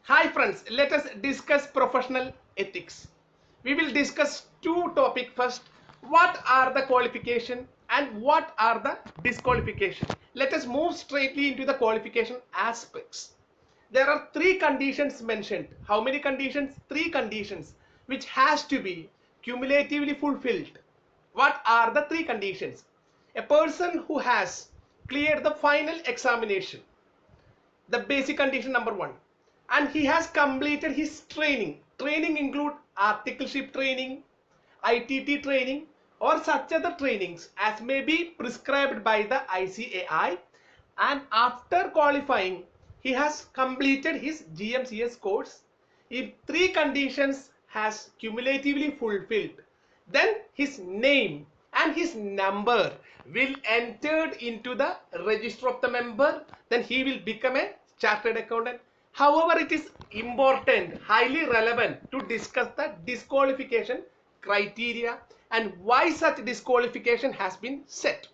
Hi friends, let us discuss professional ethics. We will discuss two topics first. What are the qualification and what are the disqualification? Let us move straightly into the qualification aspects. There are three conditions mentioned. How many conditions? Three conditions which has to be cumulatively fulfilled. What are the three conditions? A person who has cleared the final examination, the basic condition number one, and he has completed his training include articleship training, ITT training, or such other trainings as may be prescribed by the ICAI, and after qualifying he has completed his GMCS course. If three conditions has cumulatively fulfilled, then his name and his number will entered into the register of the member. Then he will become a chartered accountant. However, it is important, highly relevant to discuss the disqualification criteria and why such disqualification has been set.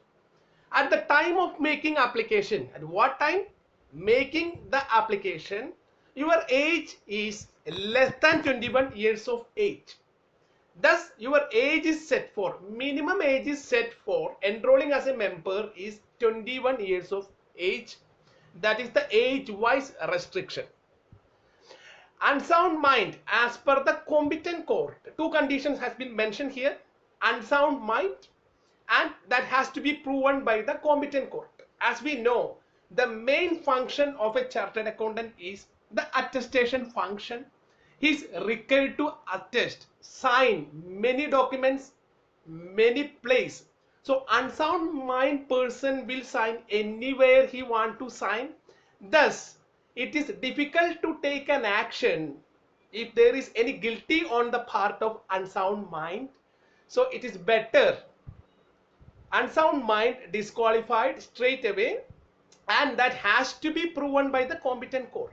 At the time of making application, at what time? Making the application, your age is less than 21 years of age. Thus, your age is set for, minimum age is set for enrolling as a member is 21 years of age. That is the age-wise restriction. Unsound mind, as per the competent court, two conditions has been mentioned here. Unsound mind, and that has to be proven by the competent court. As we know, the main function of a chartered accountant is the attestation function. He is required to attest, sign many documents, many place. So unsound mind person will sign anywhere he want to sign. Thus, it is difficult to take an action if there is any guilty on the part of unsound mind. So it is better unsound mind disqualified straight away, and that has to be proven by the competent court.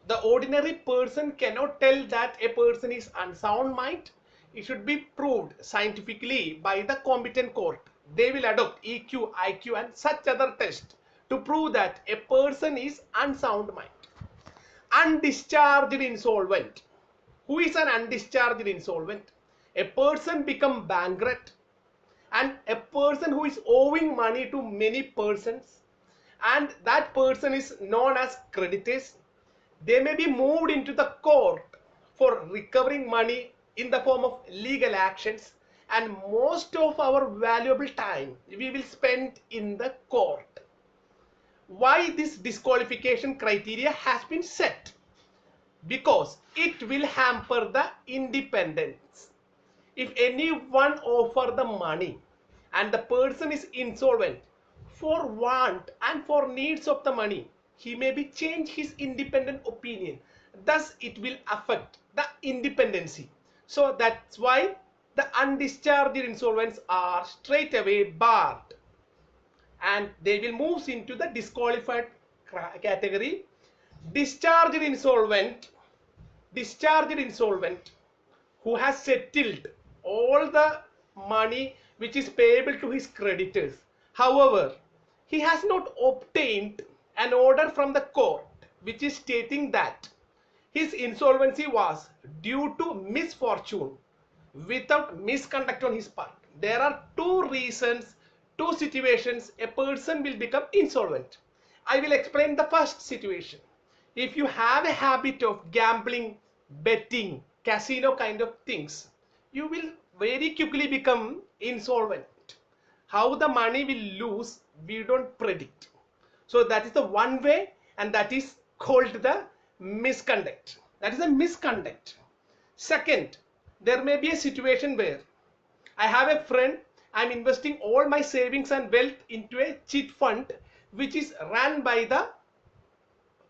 The ordinary person cannot tell that a person is unsound mind. It should be proved scientifically by the competent court. They will adopt EQ, IQ and such other tests to prove that a person is unsound mind. Undischarged insolvent. Who is an undischarged insolvent? A person become bankrupt, and a person who is owing money to many persons, and that person is known as creditors. They may be moved into the court for recovering money in the form of legal actions, and most of our valuable time we will spend in the court. Why this disqualification criteria has been set? Because it will hamper the independence. If anyone offer the money and the person is insolvent for want and for needs of the money, he may be change his independent opinion. Thus it will affect the independency. So that's why the undischarged insolvents are straight away barred, and they will move into the disqualified category. Discharged insolvent discharged insolvent who has settled all the money which is payable to his creditors. However, he has not obtained an order from the court which is stating that his insolvency was due to misfortune without misconduct on his part. There are two reasons, two situations a person will become insolvent. I will explain the first situation. If you have a habit of gambling, betting, casino kind of things, you will very quickly become insolvent. How the money will lose, we don't predict. So that is the one way, and that is called the misconduct. That is a misconduct. Second, there may be a situation where I have a friend, I'm investing all my savings and wealth into a cheat fund which is run by the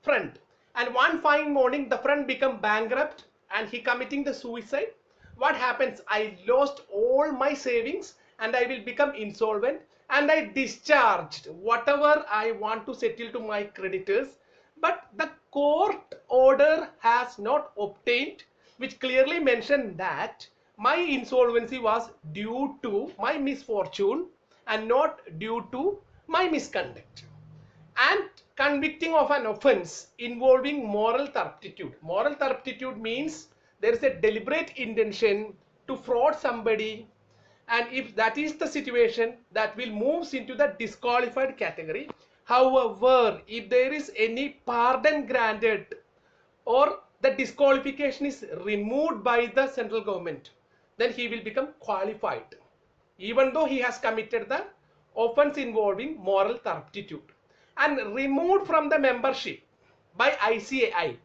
friend, and one fine morning the friend become bankrupt and he committing the suicide. What happens? I lost all my savings and I will become insolvent, and I discharged whatever I want to settle to my creditors, but the court order has not obtained which clearly mentioned that my insolvency was due to my misfortune and not due to my misconduct. and convicting of an offense involving moral turpitude. Moral turpitude means there is a deliberate intention to fraud somebody, and if that is the situation, that will moves into the disqualified category. However, if there is any pardon granted or the disqualification is removed by the central government, then he will become qualified, even though he has committed the offense involving moral turpitude, and removed from the membership by ICAI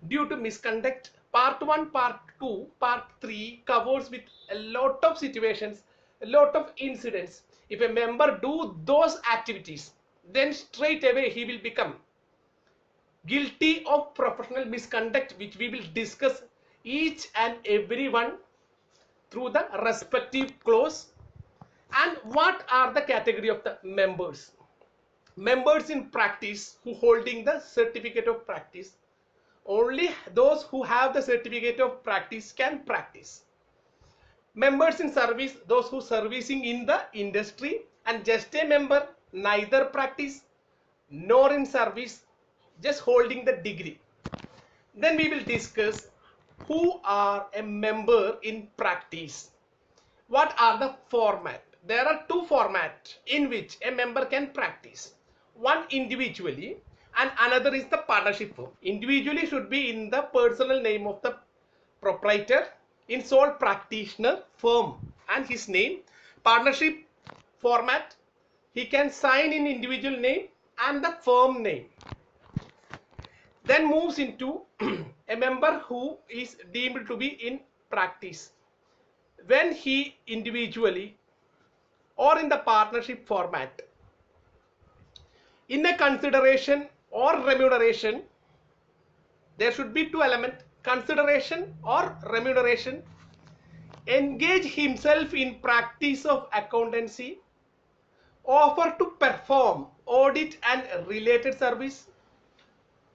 due to misconduct. Part 1, Part 2, Part 3 covers with a lot of situations, a lot of incidents. If a member do those activities, then straight away he will become guilty of professional misconduct, which we will discuss each and every one through the respective clause. And what are the category of the members? Members in practice who holding the certificate of practice. Only those who have the certificate of practice can practice. Members in service, those who servicing in the industry, and just a member, neither practice nor in service, just holding the degree. Then we will discuss who are a member in practice. What are the format? There are two formats in which a member can practice. One individually and another is the partnership form. Individually should be in the personal name of the proprietor, in sole practitioner firm and his name. Partnership format, he can sign in individual name and the firm name. Then moves into a member who is deemed to be in practice when he individually or in the partnership format. In a consideration or remuneration, there should be two elements: consideration or remuneration. Engage himself in practice of accountancy, offer to perform audit and related service,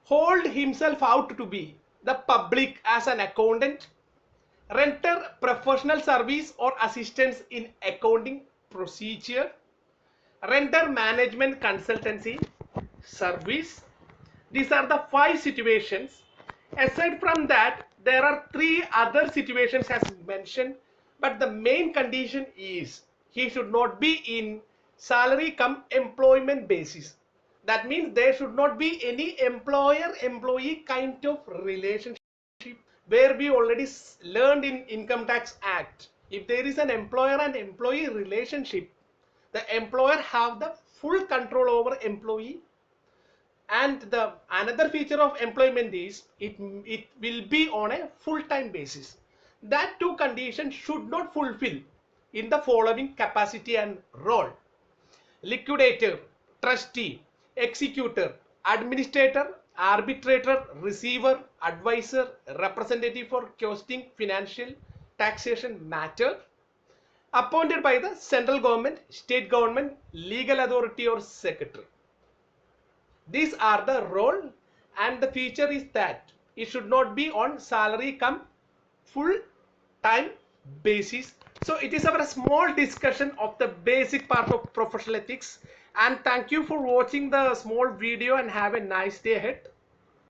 hold himself out to be the public as an accountant, render professional service or assistance in accounting procedure, render management consultancy service. These are the 5 situations. Aside from that, there are 3 other situations as mentioned, but the main condition is he should not be in salary cum employment basis. That means there should not be any employer-employee kind of relationship, where we already learned in Income Tax Act. If there is an employer and employee relationship, the employer have the full control over employee, and the another feature of employment is it will be on a full-time basis. That two conditions should not fulfill in the following capacity and role: liquidator, trustee, executor, administrator, arbitrator, receiver, advisor, representative for costing financial taxation matter, appointed by the central government, state government, legal authority or secretary. These are the role, and the feature is that it should not be on salary cum full time basis. So it is our small discussion of the basic part of professional ethics, and thank you for watching the small video and have a nice day ahead.